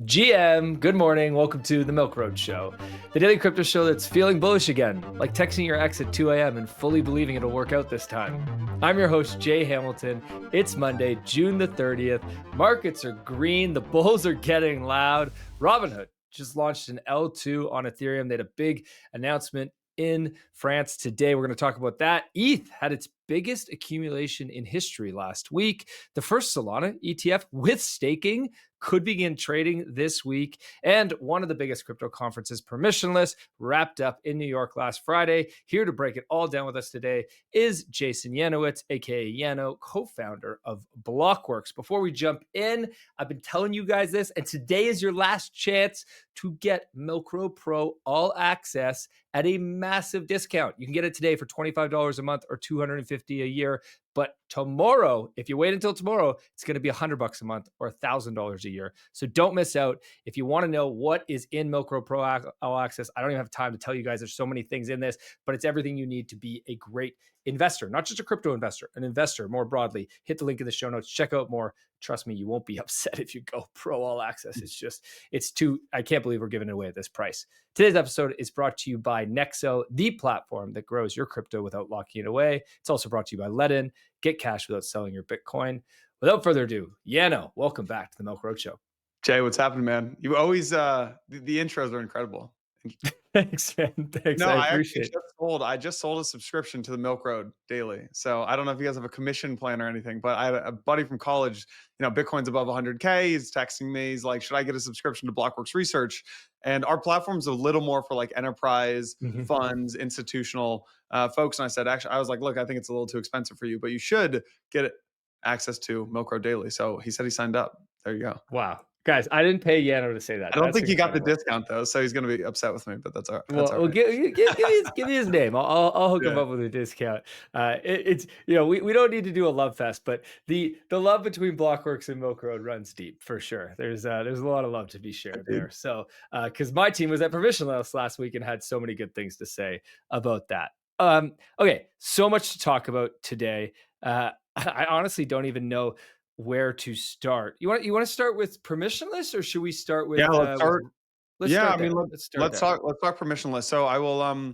GM, good morning. Welcome to the Milk Road Show, the daily crypto show that's feeling bullish again, like texting your ex at 2 a.m. and fully believing it'll work out this time. I'm your host, Jay Hamilton. It's Monday, June the 30th. Markets are green. The bulls are getting loud. Robinhood just launched an L2 on Ethereum. They had a big announcement in France today. We're going to talk about that. ETH had its biggest accumulation in history last week. The first Solana ETF with staking could begin trading this week. And one of the biggest crypto conferences, Permissionless, wrapped up in New York last Friday. Here to break it all down with us today is Jason Yanowitz, aka Yano, co-founder of Blockworks. Before we jump in, I've been telling you guys this, and today is your last chance to get Milk Road Pro all access at a massive discount. You can get it today for $25 a month or $250 a year. But tomorrow, if you wait until tomorrow, it's going to be $100 a month or $1,000 a year. So don't miss out. If you want to know what is in Milk Road Pro All Access, I don't even have time to tell you guys. There's so many things in this, but it's everything you need to be a great investor, not just a crypto investor, an investor more broadly. Hit the link in the show notes. Check out more. Trust me, you won't be upset if you go Pro All Access. I can't believe we're giving it away at this price. Today's episode is brought to you by Nexo, the platform that grows your crypto without locking it away. It's also brought to you by Ledn. Get cash without selling your Bitcoin. Without further ado, Yano, welcome back to the Milk Road Show. Jay, what's happening, man? You always the intros are incredible. Thanks, man. Thanks. No, I appreciate it. I just sold a subscription to the Milk Road daily. So I don't know if you guys have a commission plan or anything, but I had a buddy from college, Bitcoin's above 100K. He's texting me. He's like, should I get a subscription to Blockworks Research? And our platform's a little more for like enterprise funds, institutional folks. And I said, actually, I was like, look, I think it's a little too expensive for you, but you should get access to Milk Road Daily. So he said he signed up. There you go. Wow. Guys, I didn't pay Yano to say that. I don't think he got the discount though, so he's going to be upset with me. But that's all right. Well, give me his name. I'll hook him up with a discount. It's we don't need to do a love fest, but the love between Blockworks and Milk Road runs deep for sure. There's a lot of love to be shared there. So because my team was at Permissionless last week and had so many good things to say about that. Okay, so much to talk about today. I honestly don't even know where to start. You want to start with Permissionless, or should we start with? Yeah, let's start. Let's talk Permissionless. So I will.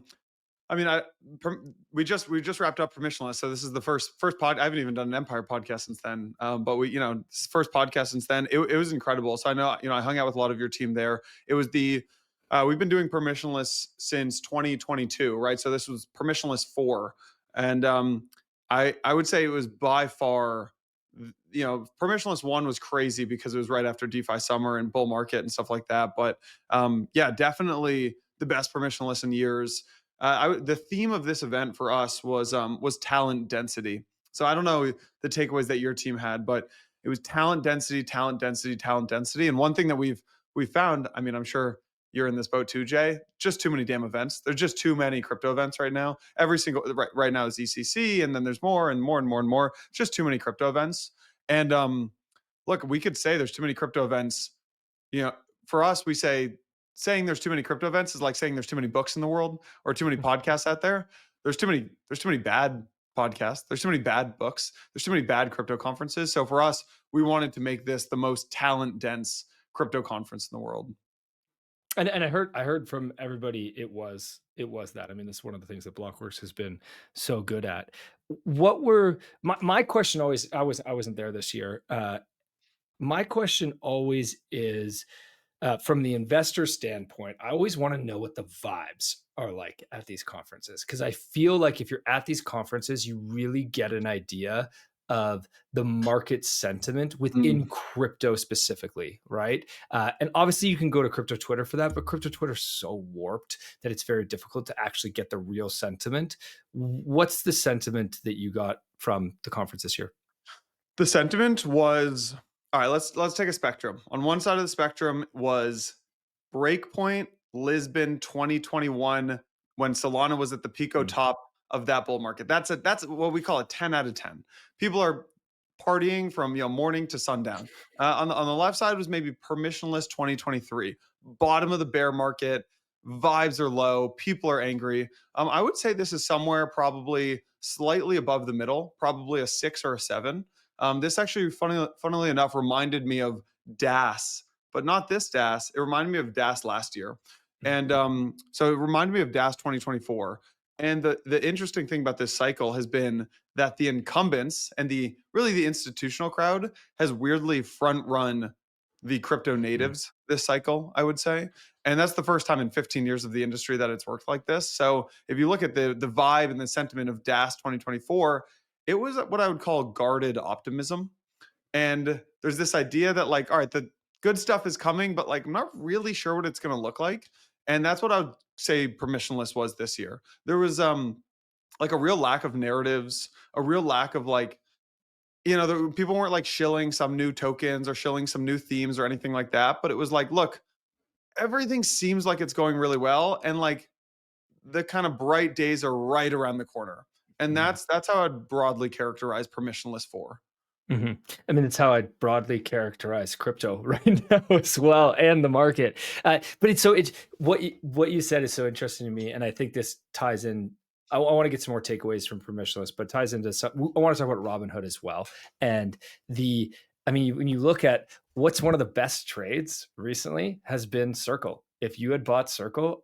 We just wrapped up Permissionless. So this is the first pod. I haven't even done an Empire podcast since then. But this is the first podcast since then. It was incredible. So I know, I hung out with a lot of your team there. It was we've been doing Permissionless since 2022, right? So this was Permissionless 4, and I would say it was by far. Permissionless 1 was crazy because it was right after DeFi summer and bull market and stuff like that. But definitely the best permissionless in years. The theme of this event for us was talent density. So I don't know the takeaways that your team had, but it was talent density, talent density, talent density. And one thing that we've found, I'm sure you're in this boat too, Jay, just too many damn events. There's just too many crypto events right now. Every single right now is ECC, and then there's more and more and more and more. It's just too many crypto events. And look, we could say there's too many crypto events. For us, we say saying there's too many crypto events is like saying there's too many books in the world or too many podcasts out there. There's too many bad podcasts. There's too many bad books. There's too many bad crypto conferences. So for us, we wanted to make this the most talent dense crypto conference in the world. And I heard from everybody it was that. This is one of the things that Blockworks has been so good at. What were my question always? I wasn't there this year. My question always is, from the investor standpoint, I always want to know what the vibes are like at these conferences, because I feel like if you're at these conferences, you really get an idea of the market sentiment within crypto specifically, right? And obviously you can go to crypto Twitter for that, but crypto Twitter is so warped that it's very difficult to actually get the real sentiment. What's the sentiment that you got from the conference this year? The sentiment was, all right, let's take a spectrum. On one side of the spectrum was Breakpoint Lisbon 2021, when Solana was at the Pico top of that bull market. That's what we call a 10 out of 10. People are partying from morning to sundown. On the left side was maybe Permissionless 2023, bottom of the bear market. Vibes are low. People are angry. I would say this is somewhere probably slightly above the middle, probably a 6 or a 7. This actually, funnily enough, reminded me of DAS but not this DAS. It reminded me of DAS last year. And so it reminded me of DAS 2024. And the interesting thing about this cycle has been that the incumbents and the institutional crowd has weirdly front run the crypto natives this cycle, I would say. And that's the first time in 15 years of the industry that it's worked like this. So if you look at the vibe and the sentiment of DAS 2024, it was what I would call guarded optimism. And there's this idea that like, all right, the good stuff is coming, but like I'm not really sure what it's going to look like. And that's what I would say permissionless was this year. There was like a real lack of narratives, a real lack of like, people weren't like shilling some new tokens or shilling some new themes or anything like that. But it was like, look, everything seems like it's going really well. And like the kind of bright days are right around the corner. And that's how I'd broadly characterize permissionless for. I mean, it's how I broadly characterize crypto right now as well, and the market. But it's what you said is so interesting to me, and I think this ties in. I want to get some more takeaways from permissionless, but ties into some. I want to talk about Robinhood as well, and I mean, when you look at what's one of the best trades recently has been Circle. If you had bought Circle,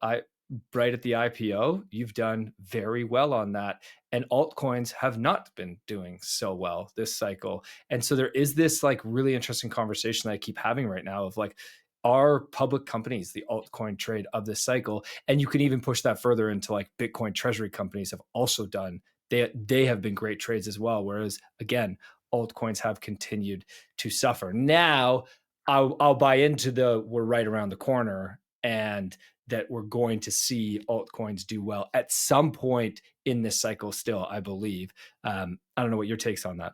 right at the IPO, you've done very well on that. And altcoins have not been doing so well this cycle. And so there is this like really interesting conversation that I keep having right now of like, are public companies the altcoin trade of this cycle? And you can even push that further into like Bitcoin treasury companies have also done, they have been great trades as well. Whereas again, altcoins have continued to suffer. Now I'll buy into we're right around the corner and that we're going to see altcoins do well at some point in this cycle still, I believe. I don't know what your take's on that.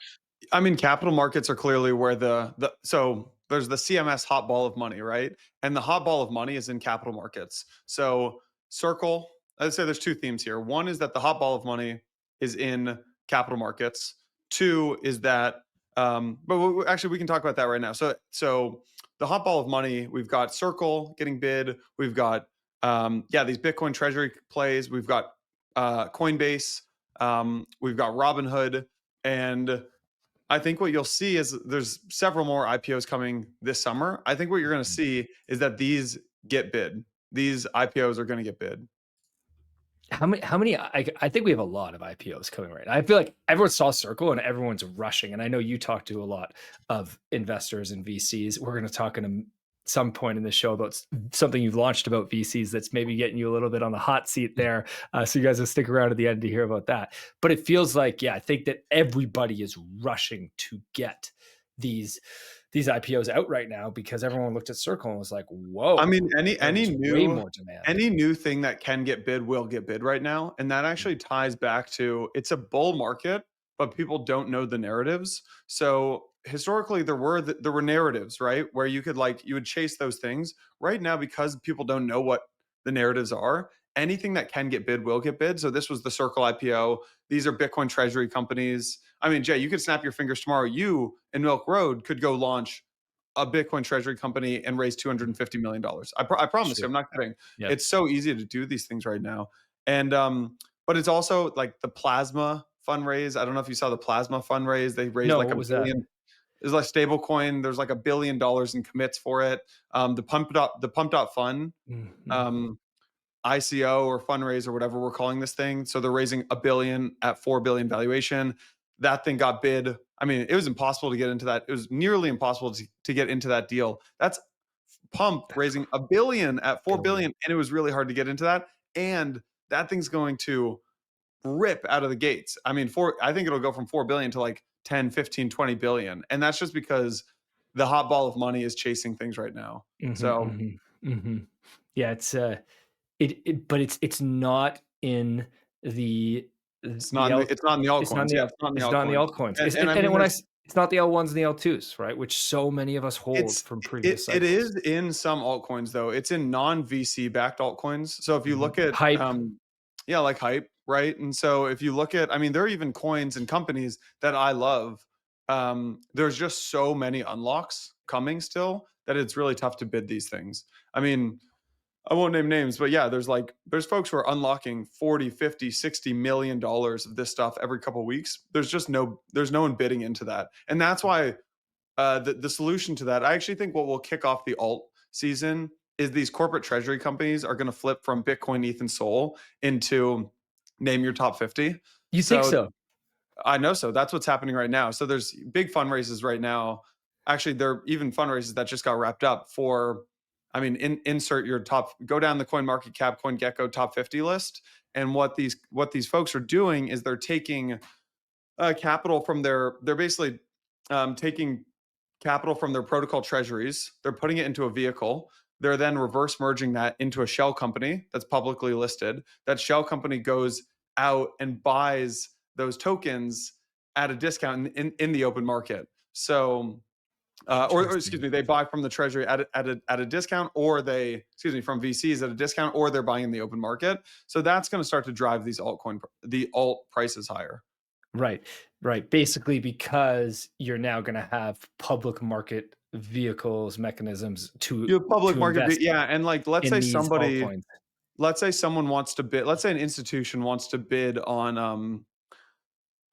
I mean, capital markets are clearly where so there's the CMS hot ball of money, right? And the hot ball of money is in capital markets. So Circle, I'd say there's two themes here. One is that the hot ball of money is in capital markets. Two is that, but actually we can talk about that right now. So the hot ball of money, we've got Circle getting bid. We've got, these Bitcoin treasury plays. We've got Coinbase. We've got Robinhood. And I think what you'll see is there's several more IPOs coming this summer. I think what you're going to see is that these get bid. These IPOs are going to get bid. How many? I think we have a lot of IPOs coming right now. I feel like everyone saw Circle and everyone's rushing. And I know you talk to a lot of investors and VCs. We're going to talk in some point in the show about something you've launched about VCs that's maybe getting you a little bit on the hot seat there. So you guys will stick around at the end to hear about that. But it feels like, I think that everybody is rushing to get these IPOs out right now because everyone looked at Circle and was like, whoa. I mean, any way more demand. Any new thing that can get bid will get bid right now. And that actually ties back to it's a bull market, but people don't know the narratives. So historically there were narratives, right? Where you would chase those things. Right now, because people don't know what the narratives are, anything that can get bid will get bid. So this was the Circle IPO. These are Bitcoin treasury companies. I mean, Jay, you could snap your fingers tomorrow. You and Milk Road could go launch a Bitcoin treasury company and raise $250 million. I promise you, I'm not kidding. Yeah. It's so easy to do these things right now. And, but it's also like the Plasma fundraise. I don't know if you saw the Plasma fundraise. They raised like $1 billion. It's like stable coin. There's like $1 billion in commits for it. The pumped up fund, ICO or fundraise or whatever we're calling this thing. So they're raising $1 billion at $4 billion valuation. That thing got bid. I mean, it was impossible to get into that. It was nearly impossible to get into that deal. That's Pump raising $1 billion at $4 billion, and it was really hard to get into that. And that thing's going to rip out of the gates. I mean, I think it'll go from 4 billion to like 10, 15, 20 billion. And that's just because the hot ball of money is chasing things right now. Yeah, it's but it's not in the it's not in the altcoins. It's not in the altcoins. It's not the L1s and the L2s, right? Which so many of us hold from previous cycles. It is in some altcoins though. It's in non-VC backed altcoins. So if you look at Hype, like Hype, right? And so if you look at, I mean, there are even coins and companies that I love. There's just so many unlocks coming still that it's really tough to bid these things. I mean, I won't name names, but yeah, there's folks who are unlocking 40, 50, 60 million dollars of this stuff every couple of weeks. There's no one bidding into that. And that's why the solution to that, I actually think what will kick off the alt season is these corporate treasury companies are going to flip from Bitcoin, ETH, and SOL into name your top 50. You think so? I know so. That's what's happening right now. So there's big fundraisers right now. Actually, there are even fundraisers that just got wrapped up for, I mean, insert your top, go down the CoinMarketCap, CoinGecko top 50 list. And what these folks are doing is they're taking capital from they're basically taking capital from their protocol treasuries. They're putting it into a vehicle. They're then reverse merging that into a shell company that's publicly listed. That shell company goes out and buys those tokens at a discount in the open market. So, or excuse me, they buy from the treasury at a discount, or from VCs at a discount, or they're buying in the open market. So that's going to start to drive the alt prices higher. Right. Basically, because you're now going to have public market vehicles, mechanisms to You have public market, invest and like let's say altcoins. someone wants to bid. Let's say an institution wants to bid on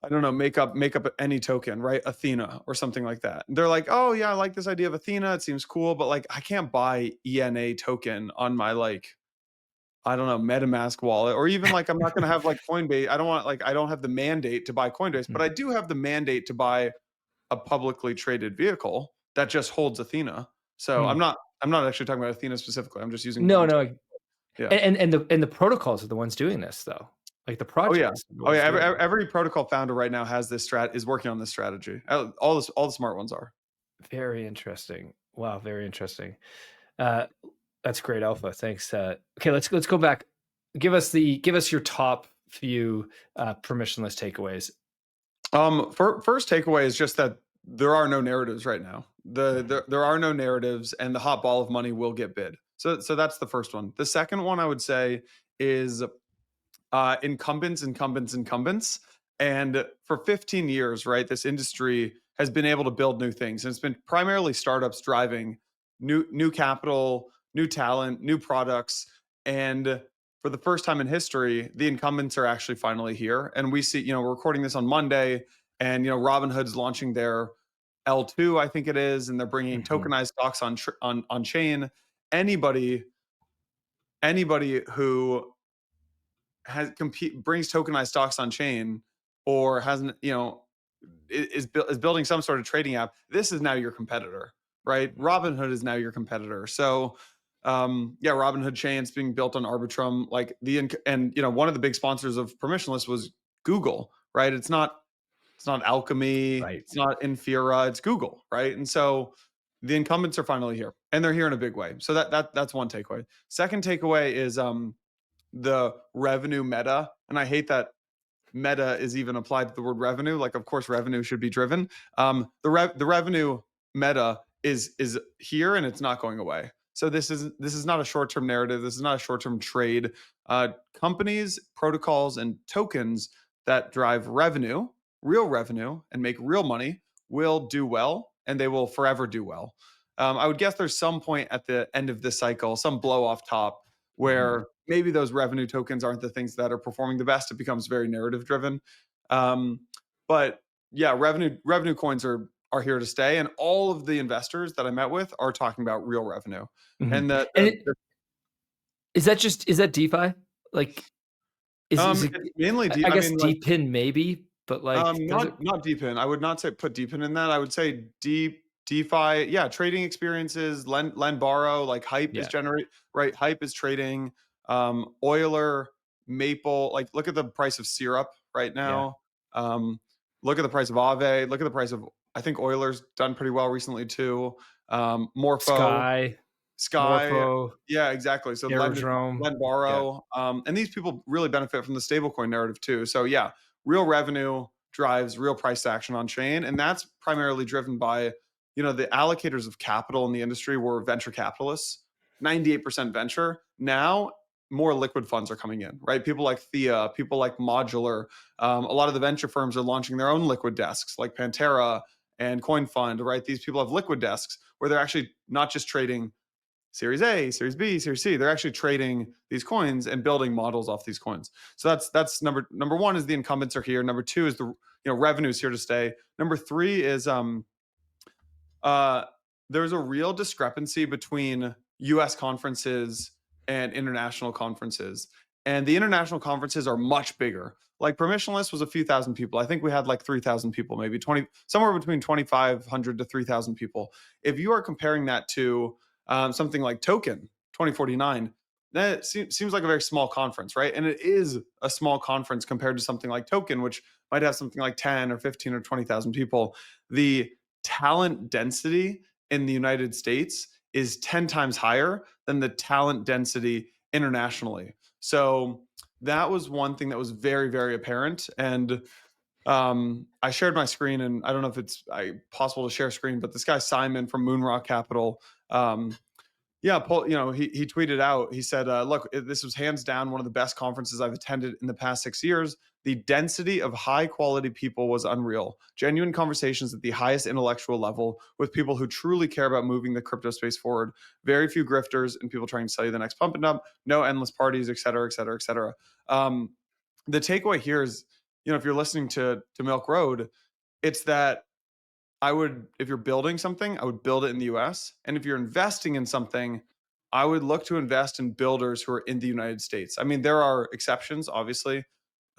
I don't know, make up any token, right? Athena or something like that. They're like, oh yeah, I like this idea of Athena. It seems cool, but like I can't buy ENA token on my I don't know, MetaMask wallet, or even like I'm not going to have like Coinbase. I don't have the mandate to buy Coinbase, but I do have the mandate to buy a publicly traded vehicle that just holds Athena. So I'm not actually talking about Athena specifically. I'm just using No. yeah. And the protocols are the ones doing this though. Like the projects. Oh yeah. Every protocol founder right now has this is working on this strategy. All the smart ones are. Very interesting. Wow, very interesting. That's great alpha. Thanks. Okay, let's go back. Give us your top few permissionless takeaways. First takeaway is just that there are no narratives right now. There are no narratives, and the hot ball of money will get bid. So that's the first one. The second one I would say is incumbents. And for 15 years, right, this industry has been able to build new things. And it's been primarily startups driving new capital, new talent, new products. And for the first time in history, the incumbents are actually finally here. And we see, we're recording this on Monday, and Robinhood's launching their L2, I think it is, and they're bringing tokenized stocks on chain. Anybody who brings tokenized stocks on chain, or hasn't, is building some sort of trading app, this is now your competitor, right? Robinhood is now your competitor. So Robinhood chain's being built on Arbitrum, one of the big sponsors of Permissionless was Google, right? It's not Alchemy, Right. It's not Infura, it's Google, right? And so the incumbents are finally here, and they're here in a big way. So that's one takeaway. Second takeaway is the revenue meta. And I hate that meta is even applied to the word revenue. Like, of course, revenue should be driven. The revenue meta is here, and it's not going away. So this is not a short-term narrative. This is not a short-term trade. Companies, protocols, and tokens that drive revenue, real revenue, and make real money will do well, and they will forever do well. I would guess there's some point at the end of this cycle, some blow off top, where maybe those revenue tokens aren't the things that are performing the best. It becomes very narrative driven. But yeah, revenue coins are here to stay, and all of the investors that I met with are talking about real revenue. And is that DeFi? Like, is it mainly I guess DePIN maybe, but like not DePIN. I would not say put DePIN in that. I would say DeFi, trading experiences, lend borrow, like Hype is right? Hype is trading. Euler, Maple, like look at the price of Syrup right now. Look at the price of Aave. Look at the price of, I think Euler's done pretty well recently too. Morpho, Sky, Morpho, yeah, exactly. So lend borrow, and these people really benefit from the stablecoin narrative too. So yeah, real revenue drives real price action on chain, and that's primarily driven by the allocators of capital in the industry were venture capitalists, 98% venture. Now more liquid funds are coming in, right? People like Thea, people like Modular. A lot of the venture firms are launching their own liquid desks, like Pantera and Coin Fund, right? These people have liquid desks where they're actually not just trading Series A, Series B, Series C. They're actually trading these coins and building models off these coins. So that's number one is the incumbents are here. Number two is the revenue is here to stay. Number three is there's a real discrepancy between US conferences and international conferences. And the international conferences are much bigger. Like Permissionless was a few thousand people. I think we had like 3,000 people, maybe 20, somewhere between 2,500 to 3,000 people. If you are comparing that to something like Token 2049, that seems like a very small conference, right? And it is a small conference compared to something like Token, which might have something like 10 or 15 or 20,000 people. The talent density in the United States is 10 times higher than the talent density internationally. So that was one thing that was very, very apparent. And I shared my screen, and I don't know if it's possible to share screen, but this guy Simon from Moonrock Capital, he tweeted out, he said, look, this was hands down one of the best conferences I've attended in the past 6 years. The density of high quality people was unreal. Genuine conversations at the highest intellectual level with people who truly care about moving the crypto space forward. Very few grifters and people trying to sell you the next pump and dump. No endless parties, et cetera, et cetera, et cetera. The takeaway here is, if you're listening to Milk Road, it's that if you're building something, I would build it in the US. And if you're investing in something, I would look to invest in builders who are in the United States. I mean, there are exceptions, obviously.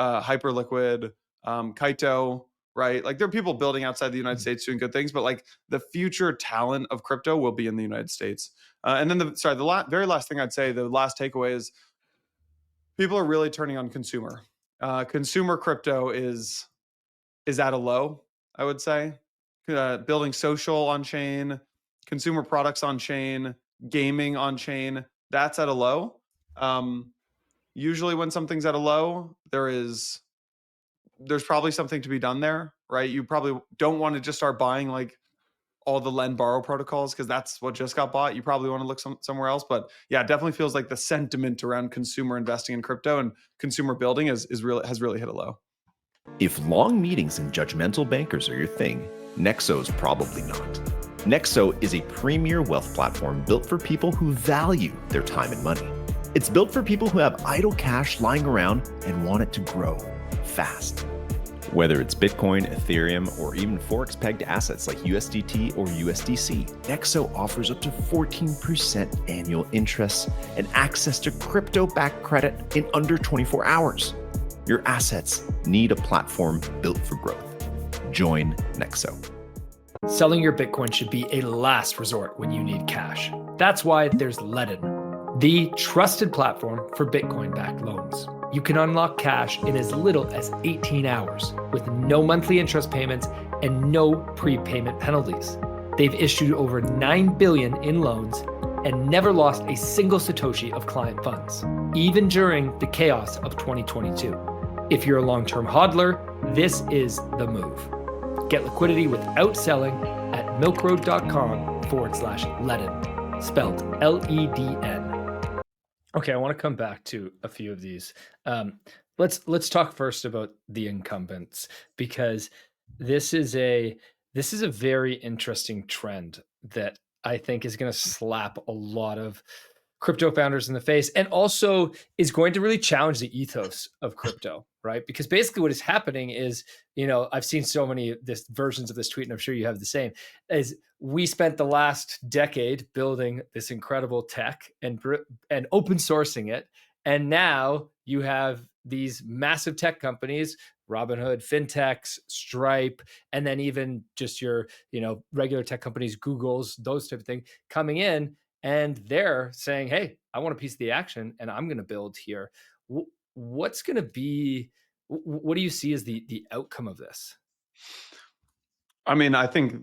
Hyperliquid, Kaito, right? Like there are people building outside the United States doing good things, but like the future talent of crypto will be in the United States. And then the very last thing I'd say, the last takeaway is people are really turning on consumer. Consumer crypto is at a low, I would say. Building social on chain, consumer products on chain, gaming on chain, that's at a low. Usually when something's at a low, there's probably something to be done there, right? You probably don't want to just start buying like all the lend borrow protocols because that's what just got bought. You probably want to look somewhere else. But yeah, it definitely feels like the sentiment around consumer investing in crypto and consumer building has really hit a low. If long meetings and judgmental bankers are your thing, Nexo's probably not. Nexo is a premier wealth platform built for people who value their time and money. It's built for people who have idle cash lying around and want it to grow fast. Whether it's Bitcoin, Ethereum, or even Forex-pegged assets like USDT or USDC, Nexo offers up to 14% annual interest and access to crypto-backed credit in under 24 hours. Your assets need a platform built for growth. Join Nexo. Selling your Bitcoin should be a last resort when you need cash. That's why there's Ledn, the trusted platform for Bitcoin-backed loans. You can unlock cash in as little as 18 hours with no monthly interest payments and no prepayment penalties. They've issued over $9 billion in loans and never lost a single Satoshi of client funds, even during the chaos of 2022. If you're a long-term hodler, this is the move. Get liquidity without selling at milkroad.com/Ledn, spelled Ledn. Okay, I want to come back to a few of these. Let's talk first about the incumbents, because this is a very interesting trend that I think is going to slap a lot of crypto founders in the face, and also is going to really challenge the ethos of crypto, right? Because basically what is happening is, I've seen so many versions of this tweet, and I'm sure you have the same, is we spent the last decade building this incredible tech and open sourcing it. And now you have these massive tech companies, Robinhood, fintechs, Stripe, and then even just your, regular tech companies, Google's, those type of things coming in. And they're saying, hey, I want a piece of the action and I'm going to build here. What's going to be, what do you see as the outcome of this? I mean, I think in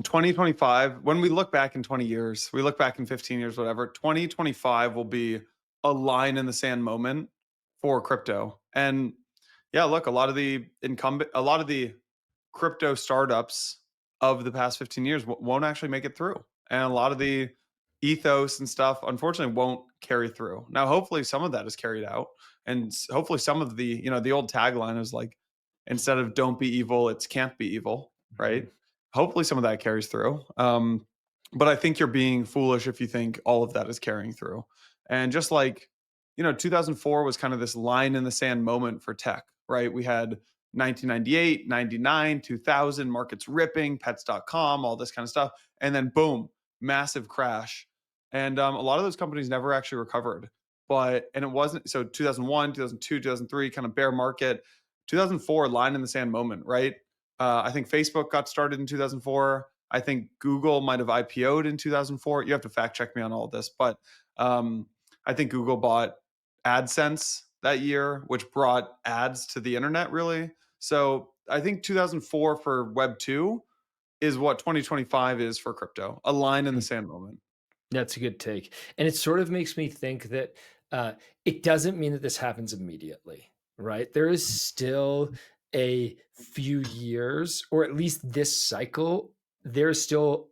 2025, when we look back in 20 years, we look back in 15 years, whatever, 2025 will be a line in the sand moment for crypto. And yeah, look, a lot of the crypto startups of the past 15 years won't actually make it through. And a lot of the ethos and stuff, unfortunately, won't carry through. Now, hopefully some of that is carried out. And hopefully some of the, the old tagline is like, instead of don't be evil, it's can't be evil, right? Hopefully some of that carries through. But I think you're being foolish if you think all of that is carrying through. And just like, 2004 was kind of this line in the sand moment for tech, right? We had 1998, 99, 2000, markets ripping, pets.com, all this kind of stuff. And then boom, massive crash. And a lot of those companies never actually recovered. And it wasn't, so 2001, 2002, 2003, kind of bear market. 2004, line in the sand moment, right? I think Facebook got started in 2004. I think Google might have IPO'd in 2004. You have to fact check me on all of this, but I think Google bought AdSense that year, which brought ads to the internet, really. So I think 2004 for Web 2 is what 2025 is for crypto, a line in the sand moment. That's a good take. And it sort of makes me think that it doesn't mean that this happens immediately, right? There is still a few years, or at least this cycle, there's still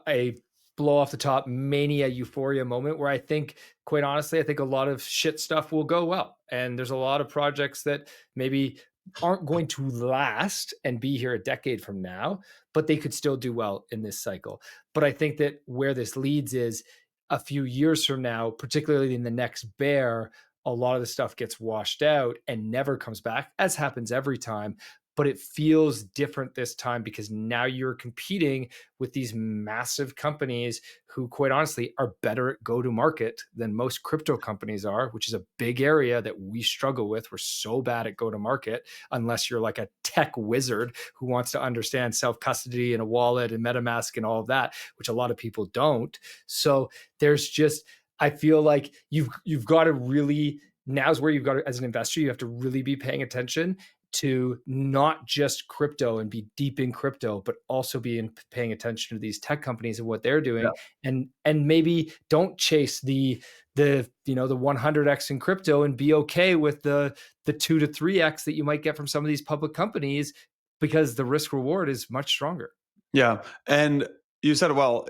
a blow off the top mania euphoria moment where I think, quite honestly, I think a lot of shit stuff will go well. And there's a lot of projects that maybe aren't going to last and be here a decade from now, but they could still do well in this cycle. But I think that where this leads is a few years from now, particularly in the next bear, a lot of the stuff gets washed out and never comes back, as happens every time. But it feels different this time because now you're competing with these massive companies who, quite honestly, are better at go-to-market than most crypto companies are, which is a big area that we struggle with. We're so bad at go-to-market unless you're like a tech wizard who wants to understand self-custody and a wallet and MetaMask and all of that, which a lot of people don't. So there's just, I feel like you've got to really, now's where you've got to, as an investor, you have to really be paying attention to not just crypto and be deep in crypto, but also be paying attention to these tech companies and what they're doing. Yeah. And maybe don't chase the 100x in crypto and be okay with the 2 to 3x that you might get from some of these public companies, because the risk reward is much stronger. Yeah. And you said it well.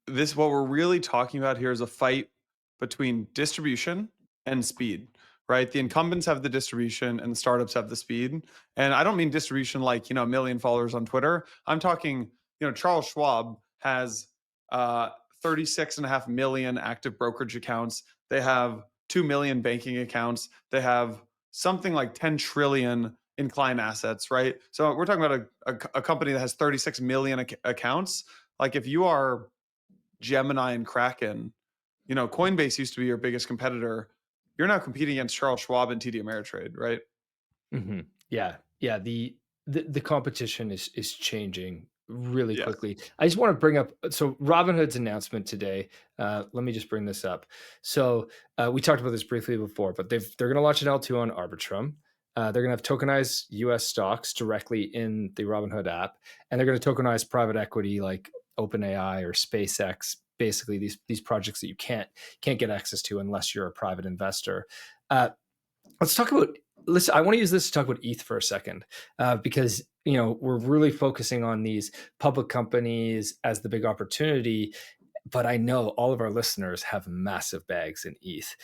What we're really talking about here is a fight between distribution and speed, right? The incumbents have the distribution and the startups have the speed. And I don't mean distribution like, a million followers on Twitter. I'm talking, Charles Schwab has 36.5 million active brokerage accounts. They have 2 million banking accounts. They have something like 10 trillion in client assets, right? So we're talking about a company that has 36 million accounts. Like if you are Gemini and Kraken, Coinbase used to be your biggest competitor. You're now competing against Charles Schwab and TD Ameritrade, right? Mm-hmm. Yeah. The competition is changing really quickly. I just want to bring up, so Robinhood's announcement today. Let me just bring this up. So we talked about this briefly before, but they're going to launch an L2 on Arbitrum. They're going to have tokenized US stocks directly in the Robinhood app, and they're going to tokenize private equity like OpenAI or SpaceX, basically these projects that you can't get access to unless you're a private investor. Let's talk about, listen, I want to use this to talk about ETH for a second, because we're really focusing on these public companies as the big opportunity, but I know all of our listeners have massive bags in ETH.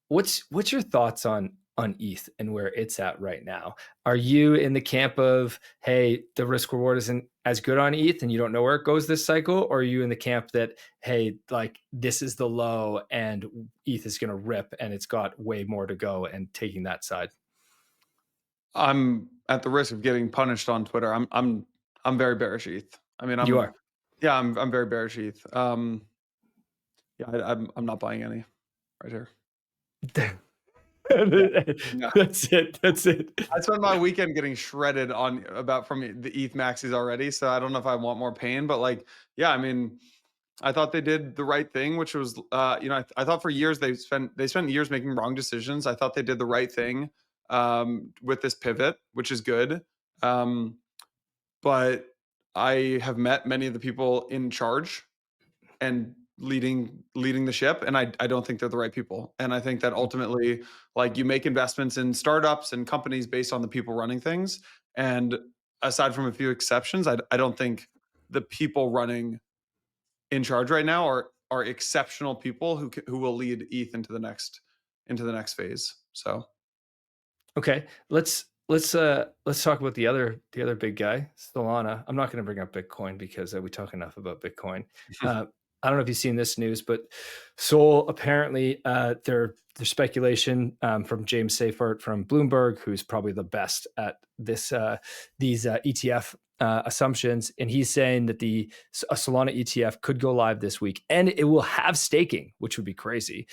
What's your thoughts on ETH and where it's at right now? Are you in the camp of, hey, the risk reward isn't as good on ETH and you don't know where it goes this cycle? Or are you in the camp that, hey, like this is the low and ETH is going to rip and it's got way more to go, and taking that side? I'm at the risk of getting punished on Twitter. I'm very bearish ETH. I mean, You are. Yeah, I'm very bearish ETH. I'm not buying any right here. That's it. I spent my weekend getting shredded from the ETH maxis already, so I don't know if I want more pain, but I mean, I thought they did the right thing, which was, I thought for years they spent years making wrong decisions. I thought they did the right thing with this pivot, which is good. But I have met many of the people in charge and leading the ship, and I don't think they're the right people. And I think that ultimately, you make investments in startups and companies based on the people running things. And aside from a few exceptions, I don't think the people running in charge right now are exceptional people who will lead ETH into the next phase. So, okay, let's talk about the other big guy, Solana. I'm not going to bring up Bitcoin because we talk enough about Bitcoin. I don't know if you've seen this news, but SOL apparently their speculation from James Seyffart from Bloomberg, who's probably the best at these ETF assumptions, and he's saying that a Solana ETF could go live this week, and it will have staking, which would be crazy.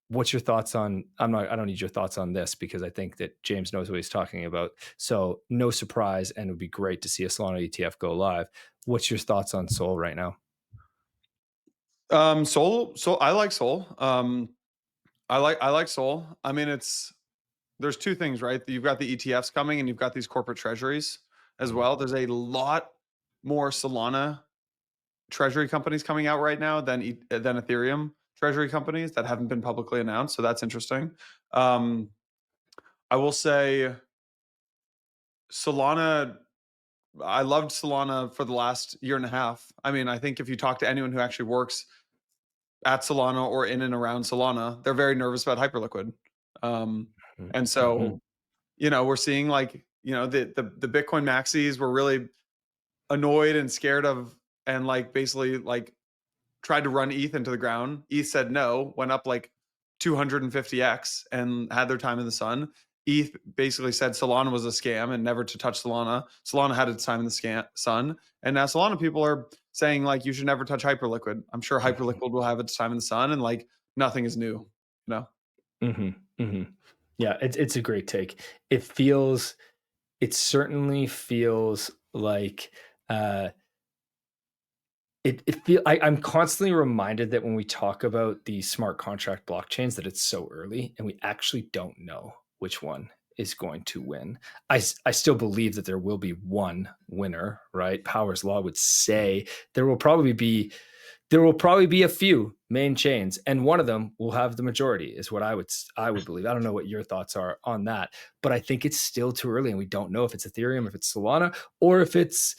What's your thoughts on? I don't need your thoughts on this because I think that James knows what he's talking about. So no surprise, and it would be great to see a Solana ETF go live. What's your thoughts on SOL right now? SOL. I like SOL. I like SOL. I mean, there's two things, right? You've got the ETFs coming, and you've got these corporate treasuries as well. There's a lot more Solana treasury companies coming out right now than Ethereum treasury companies that haven't been publicly announced. So that's interesting. I will say Solana, I loved Solana for the last year and a half. I mean, I think if you talk to anyone who actually works at Solana or in and around Solana, they're very nervous about Hyperliquid. And so, we're seeing the Bitcoin maxis were really annoyed and scared of, and basically tried to run ETH into the ground. ETH said no, went up 250x and had their time in the sun. ETH basically said Solana was a scam and never to touch Solana. Solana had its time in the sun. And now Solana people are saying you should never touch Hyperliquid. I'm sure Hyperliquid will have its time in the sun, and nothing is new, Yeah, it's a great take. It certainly feels like I'm constantly reminded that when we talk about the smart contract blockchains that it's so early and we actually don't know which one is going to win. I still believe that there will be one winner, right? Power's law would say there will probably be a few main chains, and one of them will have the majority, is what I would believe. I don't know what your thoughts are on that, but I think it's still too early, and we don't know if it's Ethereum, if it's Solana, or if it's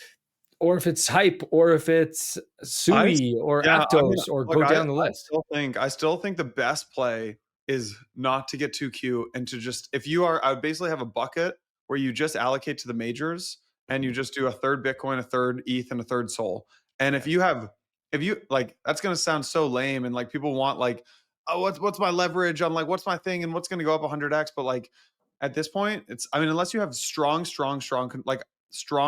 Hype, or if it's Sui or Aptos, or go down the list. I still think the best play is not to get too cute and to just, I would basically have a bucket where you just allocate to the majors and you just do a third Bitcoin, a third ETH, and a third SOL. And if you that's going to sound so lame, and people want oh, what's my leverage on what's my thing and what's going to go up 100x, but at this point unless you have strong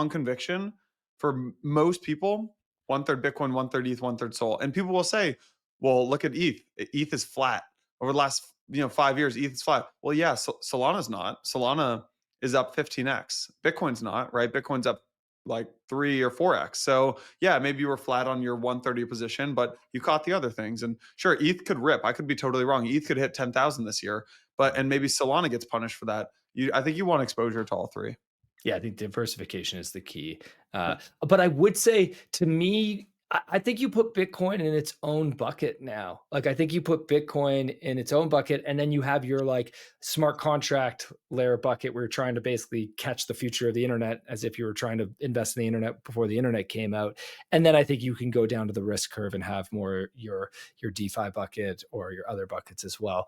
conviction, for most people, 1/3 Bitcoin, 1/3 ETH, 1/3 SOL. And people will say, well, look at ETH. ETH is flat over the last 5 years. ETH is flat. Well, yeah, Solana's not. Solana is up 15x. Bitcoin's not, right? Bitcoin's up 3 or 4x. So yeah, maybe you were flat on your 130 position, but you caught the other things. And sure, ETH could rip. I could be totally wrong. ETH could hit 10,000 this year, and maybe Solana gets punished for that. I think you want exposure to all three. Yeah, I think diversification is the key. But I would say, to me, I think you put Bitcoin in its own bucket now. I think you put Bitcoin in its own bucket, and then you have your smart contract layer bucket where you're trying to basically catch the future of the internet, as if you were trying to invest in the internet before the internet came out. And then I think you can go down to the risk curve and have more your DeFi bucket or your other buckets as well.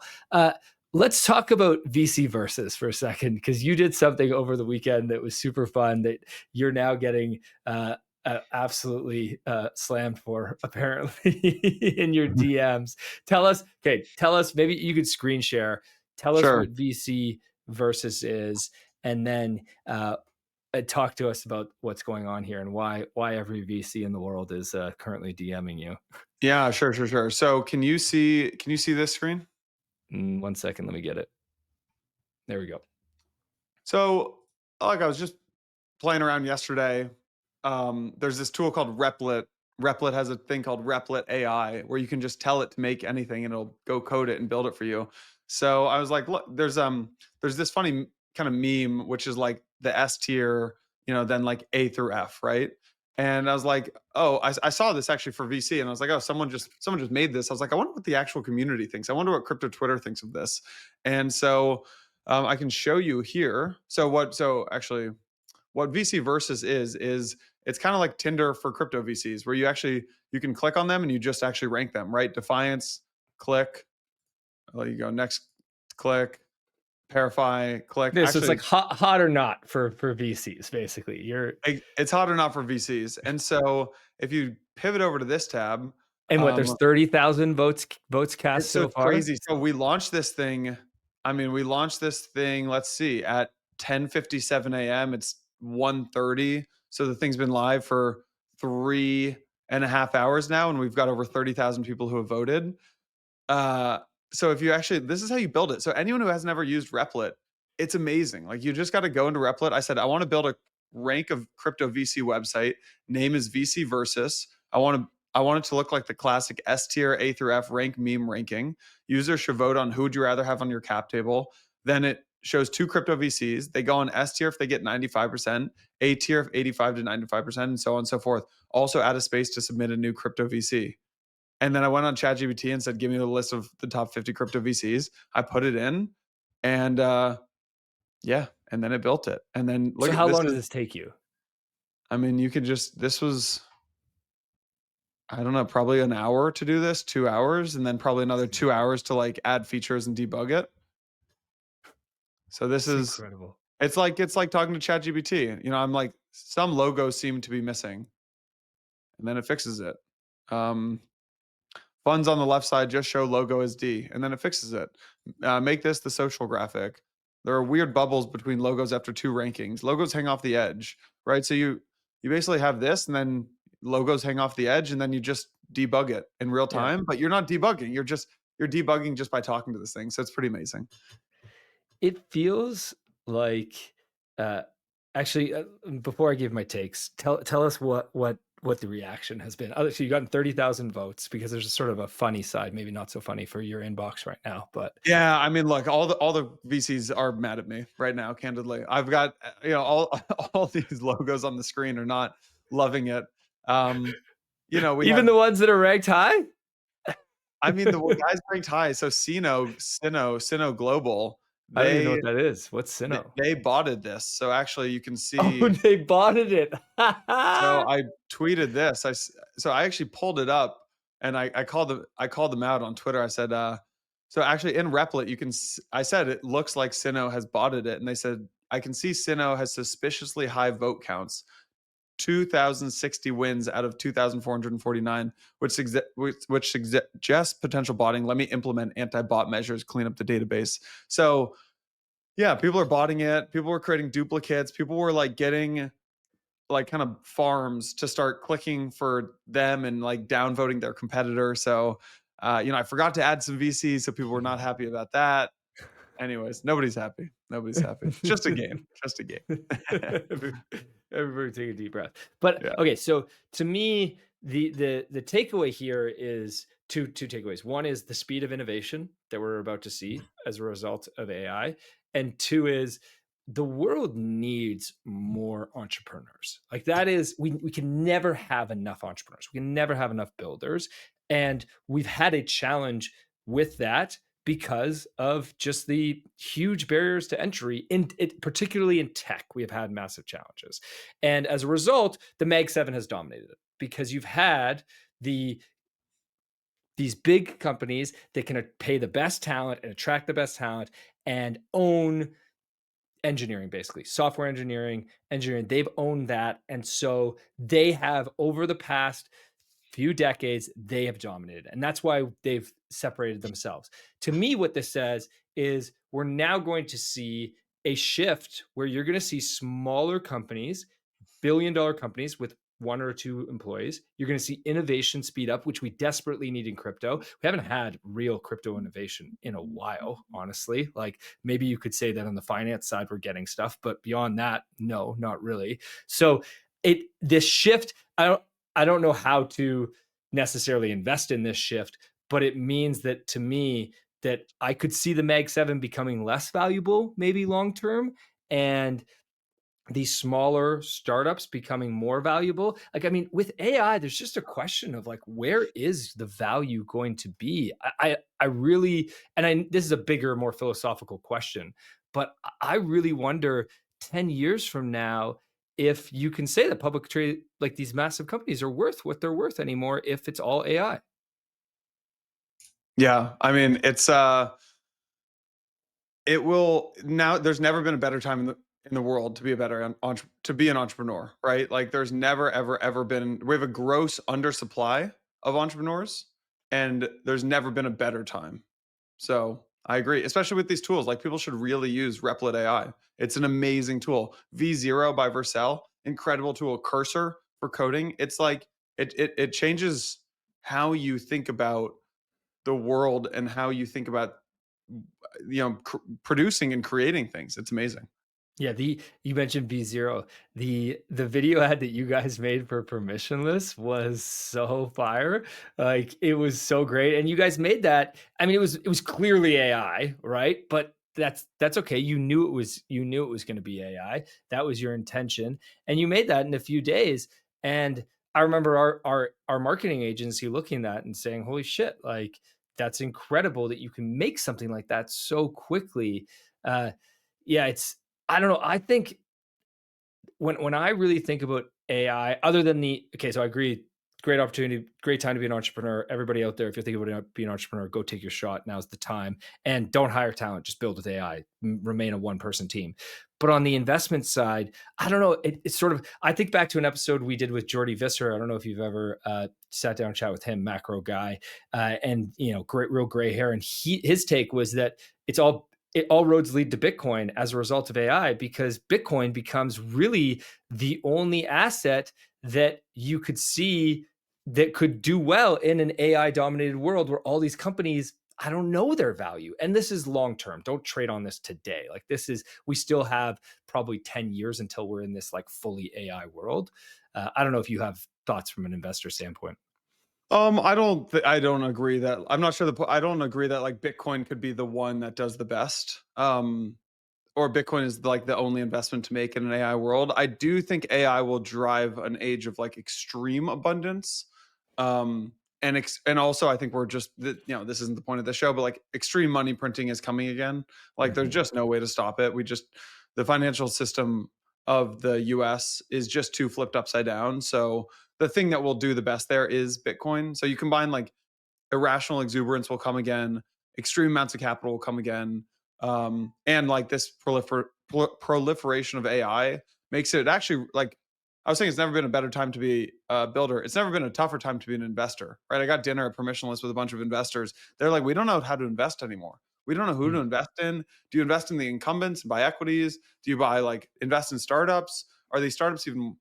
Let's talk about VC versus for a second, because you did something over the weekend that was super fun that you're now getting absolutely slammed for, apparently, in your DMs. Tell us, maybe you could screen share. Tell us what VC versus is, and then talk to us about what's going on here and why every VC in the world is currently DMing you. Yeah, sure. So can you see this screen? 1 second, let me get it. There we go. So I was just playing around yesterday. There's this tool called Replit. Replit has a thing called Replit AI where you can just tell it to make anything and it'll go code it and build it for you. So I was like, look, there's this funny kind of meme, which is the S tier, then A through F, right? And I was like, oh, I saw this actually for VC, and I was like, oh, someone just made this. I was like, I wonder what the actual community thinks. I wonder what crypto Twitter thinks of this. And so I can show you here. What VC versus is it's kind of like Tinder for crypto VCs, where you can click on them and you just actually rank them, right? Defiance, click. There you go. Next, click. Verify, click. This is hot or not for VCs, basically. It's hot or not for VCs. And so if you pivot over to this tab, and there's 30,000 votes cast so far. Crazy. So we launched this thing. Let's see, at 10:57 a.m. It's 1:30. So the thing's been live for 3.5 hours now, and we've got over 30,000 people who have voted. So if you actually, this is how you build it. So anyone who hasn't ever used Replit, it's amazing. Like you just got to go into Replit. I said, I want to build a rank of crypto VC website. Name is VC Versus. I want it to look like the classic S tier, A through F rank meme ranking. Users should vote on who would you rather have on your cap table. Then it shows 2 crypto VCs. They go on S tier if they get 95%, A tier if 85 to 95%, and so on and so forth. Also add a space to submit a new crypto VC. And then I went on ChatGPT and said, give me the list of the top 50 crypto VCs. I put it in and yeah, and then it built it. And then look, so how long does this take you? I mean, you could just, this was, I don't know, probably an hour to do this, 2 hours, and then probably another 2 hours to like add features and debug it. So this is incredible. It's like talking to ChatGPT. You know, I'm like, some logos seem to be missing, and then it fixes it. Funds on the left side just show logo as D, and then it fixes it. Make this the social graphic. There are weird bubbles between logos after 2 rankings. Logos hang off the edge, right? So you basically have this, and then logos hang off the edge, and then you just debug it in real time. Yeah. But you're not debugging. You're debugging just by talking to this thing. So it's pretty amazing. It feels like, actually, before I give my takes, tell us what the reaction has been. So you gotten 30,000 votes, because there's a sort of a funny side, maybe not so funny for your inbox right now, but yeah, I mean, look, all the VCs are mad at me right now, candidly. I've got, you know, all these logos on the screen are not loving it. You know, even the ones that are ranked high. I mean, the guys ranked high. So Sino Global. I don't even know what that is. What's Sino? They botted this. So actually you can see. Oh, they botted it. So I tweeted this. So I actually pulled it up, and I called them out on Twitter. I said, so actually in Replit, I said it looks like Sino has botted it. And they said, I can see Sino has suspiciously high vote counts. 2,060 wins out of 2,449, which suggests potential botting. Let me implement anti-bot measures, clean up the database. So yeah, people are botting it. People were creating duplicates. People were like getting like kind of farms to start clicking for them and like downvoting their competitor. So, you know, I forgot to add some VCs, so people were not happy about that. Anyways, nobody's happy. Nobody's happy. Just a game. Just a game. Everybody take a deep breath. But yeah. Okay, so to me, the takeaway here is two takeaways. One is the speed of innovation that we're about to see as a result of AI, and 2 is the world needs more entrepreneurs. Like that is, we can never have enough entrepreneurs. We can never have enough builders, and we've had a challenge with that because of just the huge barriers to entry, particularly in tech. We have had massive challenges. And as a result, the Mag 7 has dominated it, because you've had these big companies that can pay the best talent and attract the best talent and own engineering, basically software engineering. They've owned that. And so they have, over the past few decades, they have dominated. And that's why they've separated themselves. To me, what this says is we're now going to see a shift where you're going to see smaller companies, billion-dollar companies with 1 or 2 employees. You're going to see innovation speed up, which we desperately need in crypto. We haven't had real crypto innovation in a while, honestly. Like maybe you could say that on the finance side, we're getting stuff, but beyond that, no, not really. So this shift, I don't know how to necessarily invest in this shift, but it means that, to me, that I could see the Mag 7 becoming less valuable, maybe long-term, and these smaller startups becoming more valuable. Like, I mean, with AI, there's just a question of like, where is the value going to be? I really, and this is a bigger, more philosophical question, but I really wonder 10 years from now, if you can say that public trade, like these massive companies, are worth what they're worth anymore if it's all AI. Yeah, I mean, it will now. There's never been a better time in the world to be an entrepreneur, right? Like there's never ever been. We have a gross undersupply of entrepreneurs, and there's never been a better time. So I agree, especially with these tools. Like, people should really use Replit AI. It's an amazing tool. V0 by Vercel, incredible tool. Cursor for coding. It's like it changes how you think about the world and how you think about producing and creating things. It's amazing. Yeah, you mentioned V0. The video ad that you guys made for Permissionless was so fire. Like, it was so great. And you guys made that. I mean, it was clearly AI, right? But that's okay. You knew it was going to be AI. That was your intention. And you made that in a few days. And I remember our marketing agency looking at that and saying, "Holy shit, like, that's incredible that you can make something like that so quickly." Yeah, I don't know. I think when I really think about AI, other than so I agree, great opportunity, great time to be an entrepreneur. Everybody out there, if you're thinking about being an entrepreneur, go take your shot. Now's the time. And don't hire talent, just build with AI, remain a one-person team. But on the investment side, I don't know. It's sort of, I think back to an episode we did with Jordy Visser. I don't know if you've ever sat down and chat with him, macro guy, and real gray hair. And his take was that all roads lead to Bitcoin as a result of AI, because Bitcoin becomes really the only asset that you could see that could do well in an AI dominated world where all these companies, I don't know their value. And this is long term. Don't trade on this today. Like, we still have probably 10 years until we're in this like fully AI world. I don't know if you have thoughts from an investor standpoint. I don't agree that. I'm not sure I don't agree that like Bitcoin could be the one that does the best. Or Bitcoin is like the only investment to make in an AI world. I do think AI will drive an age of like extreme abundance. And also I think we're just, this isn't the point of the show, but like extreme money printing is coming again. Like, there's just no way to stop it. The financial system of the US is just too flipped upside down. So the thing that will do the best there is Bitcoin. So you combine like irrational exuberance will come again, extreme amounts of capital will come again, and like this proliferation of AI makes it actually, like I was saying, it's never been a better time to be a builder. It's never been a tougher time to be an investor, right? I got dinner at Permissionless with a bunch of investors. They're like, we don't know how to invest anymore. We don't know who to invest in. Do you invest in the incumbents and buy equities? Do you invest in startups? Are these startups even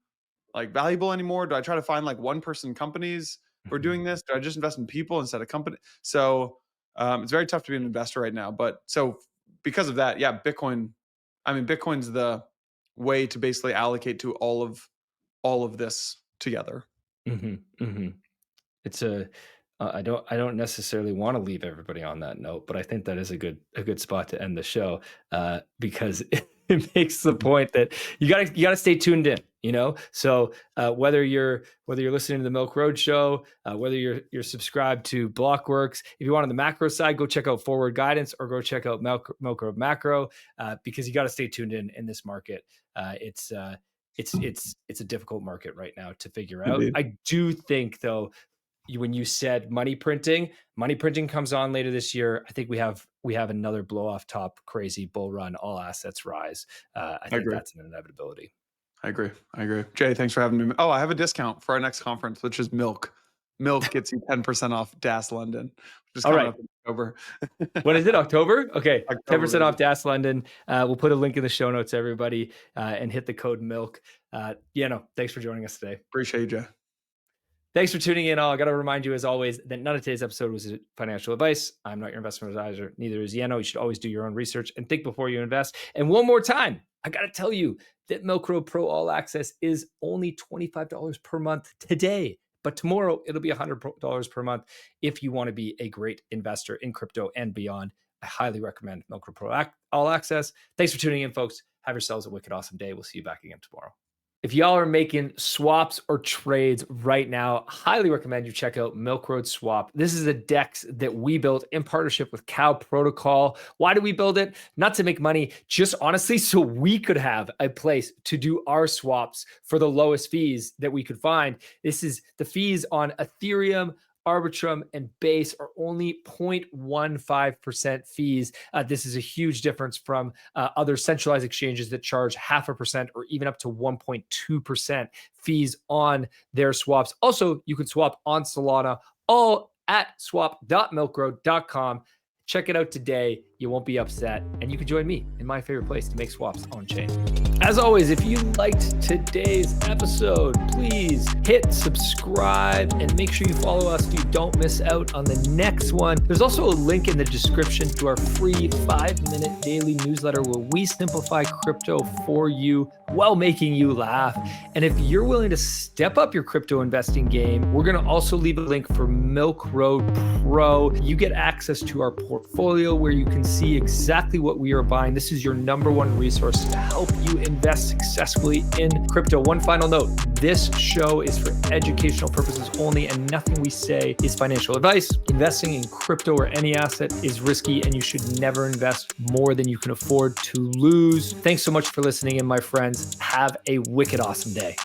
like valuable anymore? Do I try to find like one person companies for doing this? Do I just invest in people instead of company? So it's very tough to be an investor right now. But so because of that, yeah, Bitcoin's the way to basically allocate to all of this together. It's I don't necessarily want to leave everybody on that note, but I think that is a good spot to end the show, because it makes the point that you gotta stay tuned in. So whether you're listening to the Milk Road show, whether you're subscribed to Blockworks, if you want on the macro side, go check out Forward Guidance or go check out Milk Road Macro, because you got to stay tuned in this market. It's a difficult market right now to figure out. Indeed. I do think though, when you said money printing comes on later this year, I think we have another blow off top crazy bull run, all assets rise. I think that's an inevitability. I agree. Jay, thanks for having me. Oh, I have a discount for our next conference, which is Milk. Milk gets you 10% off DAS London, which is coming up in October. What is it? October? Okay. October, 10% off DAS London. We'll put a link in the show notes, everybody, and hit the code MILK. Yano, thanks for joining us today. Appreciate you, Jay. Thanks for tuning in. I got to remind you, as always, that none of today's episode was financial advice. I'm not your investment advisor. Neither is Yano. You should always do your own research and think before you invest. And one more time, I got to tell you that Milk Road Pro All Access is only $25 per month today. But tomorrow, it'll be $100 per month if you want to be a great investor in crypto and beyond. I highly recommend Milk Road Pro All Access. Thanks for tuning in, folks. Have yourselves a wicked awesome day. We'll see you back again tomorrow. If y'all are making swaps or trades right now, highly recommend you check out Milk Road Swap. This is a DEX that we built in partnership with Cow Protocol. Why did we build it? Not to make money, just honestly so we could have a place to do our swaps for the lowest fees that we could find. This is the fees on Ethereum, Arbitrum, and Base are only 0.15% fees. This is a huge difference from other centralized exchanges that charge 0.5% or even up to 1.2% fees on their swaps. Also, you can swap on Solana, all at swap.milkroad.com. Check it out today. you won't be upset, and you can join me in my favorite place to make swaps on chain. As always, if you liked today's episode, please hit subscribe and make sure you follow us so you don't miss out on the next one. There's also a link in the description to our free 5-minute daily newsletter where we simplify crypto for you while making you laugh. And if you're willing to step up your crypto investing game, we're going to also leave a link for Milk Road Pro. You get access to our portfolio where you can see exactly what we are buying. This is your number one resource to help you invest successfully in crypto. One final note, this show is for educational purposes only, and nothing we say is financial advice. Investing in crypto or any asset is risky, and you should never invest more than you can afford to lose. Thanks so much for listening in, my friends. Have a wicked awesome day.